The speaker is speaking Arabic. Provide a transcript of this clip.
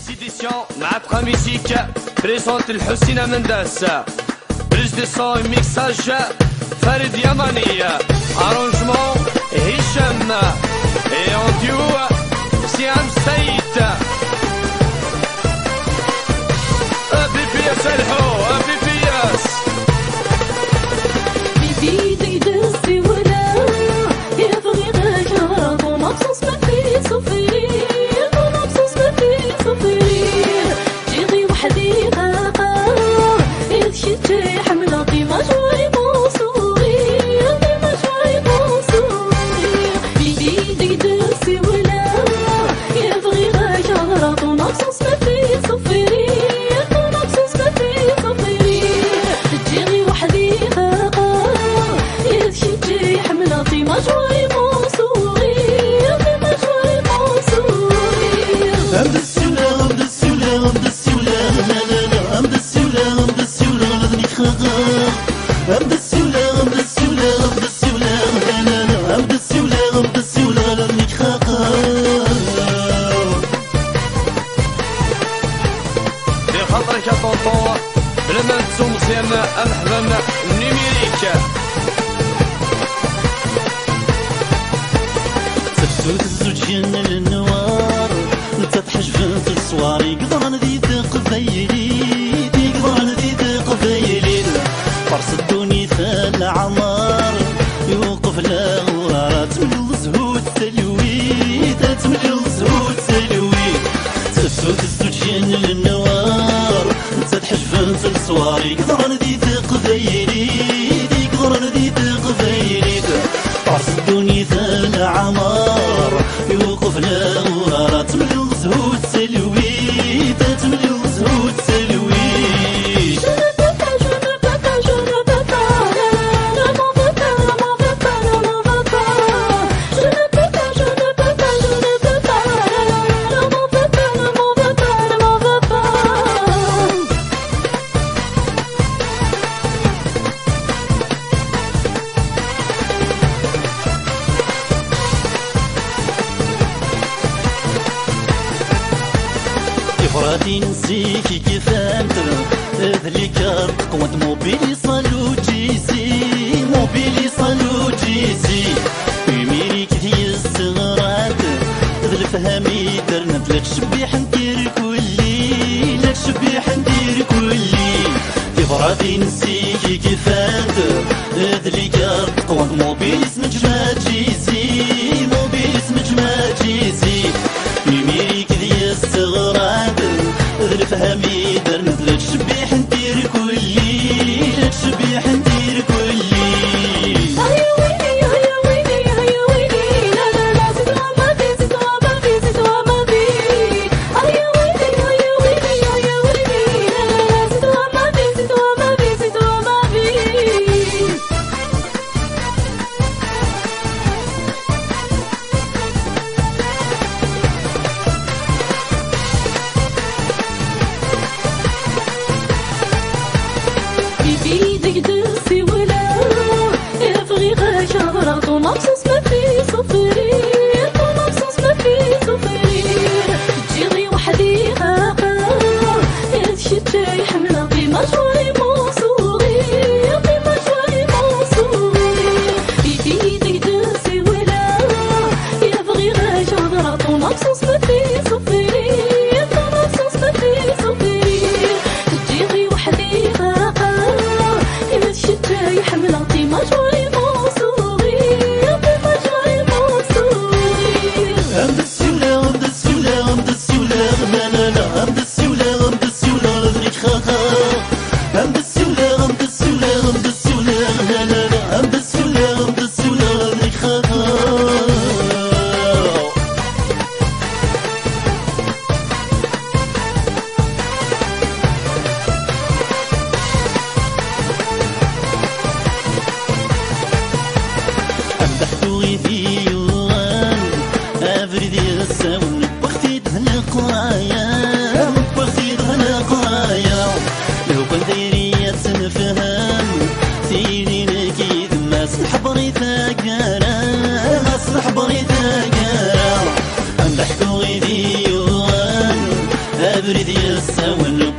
éditions معكم ميوزيك بريزونت الحسين منداس بريز دي سون ميكساج فريد يماني ارونجمون هشام اي اوديو سيام سيد ابي بياس الحو ابي بياس بيدي دستي ولا يبغي غير طون ابسوس ما في صفير طون ابسوس ما في صفير جيغي وحدي غاقا يدشي تشي حملة قيمة شوي بوصوري قيمة شوي بوصوري بيدي دستي ولا يبغي غير طون ابسوس ما في صفير طون ابسوس ما في صفير جيغي وحدي غاقا ما شوي موصوري ما شوي موصوري عبد السولة عبد السولة عبد السولة لا لا لا عبد السولة عبد السولة غادي خاغا عبد السولة عبد السولة عبد السولة لا لا لا عبد السولة عبد السولة غادي خاغا في خاطرك يا طونطون بلا ما نتسوم مزيان مرحبا نيميريك سفسوت الزوجين للنوار تتحج بنت الصواري قدران ذي قبيلي دي قدران ذي قبيلي فرس الدوني ثال عمار يوقف لا تمل زهود تلوي تمل زهود تلوي سفسوت الزوجين للنوار تتحج بنت الصواري قدران ذي قبيلي دي قدران ذي قبيلي فرس الدوني ثال عمار يوقف لا تمل زهود تلوي تمل زهود تلوي فراتي نسيكي كيفانت ذلي كارت قوانت موبيلي صالو جيزي موبيلي صالو جيزي يميري كثي الصغرات ذل فهمي درنت لا تشبيح ندير كلي لا تشبيح ندير كلي فراتي نسيكي كيفانت ذلي كارت قوانت موبيلي اسمك ما جيزي موبيلي اسمك ما جيزي يميري كثي الصغرات فهمي درنت لا تشبيح ندير كلي لا تشبيح ندير كلي هيا ويلي هيا ويلي هيا ويلي لا لا لا زيدوا ما في زيدوا ما في زيدوا ما في هيا ويلي هيا ويلي هيا ويلي لا لا لا زيدوا ما في زيدوا ما في زيدوا ما في بيدي دستي ولا يبغي غير شهرة طون ابسوس ما في صفير طون ابسوس ما في صفير جيغي وحدي غاقا يدشي تشي حملة قيمة شوي موصوري قيمة شوي موصوري بيدي دستي ولا يبغي غير شهرة طون ابسوس ما في صفير طون ابسوس ما في صفير جيغي وحدي غاقا شتاي حملة قيمة شوي موصوري قيمة شوي موصوري عبد السولة عبد السولة عبد السولة لا لا لا عبد السولة عبد السولة غادي خاخا عبد السولة عبد السولة عبد السولة لا لا لا عبد السولة عبد السولة غادي خاخا أمدحتوي في يوان أفريد يساون بختي دهن قرايا بختي دهن قرايا لو كنت دايري تنفهم سيدي نكيد ما سنحبري ثاقارا ما سنحبري ثاقارا أمدحتوي في يوان بريد يساون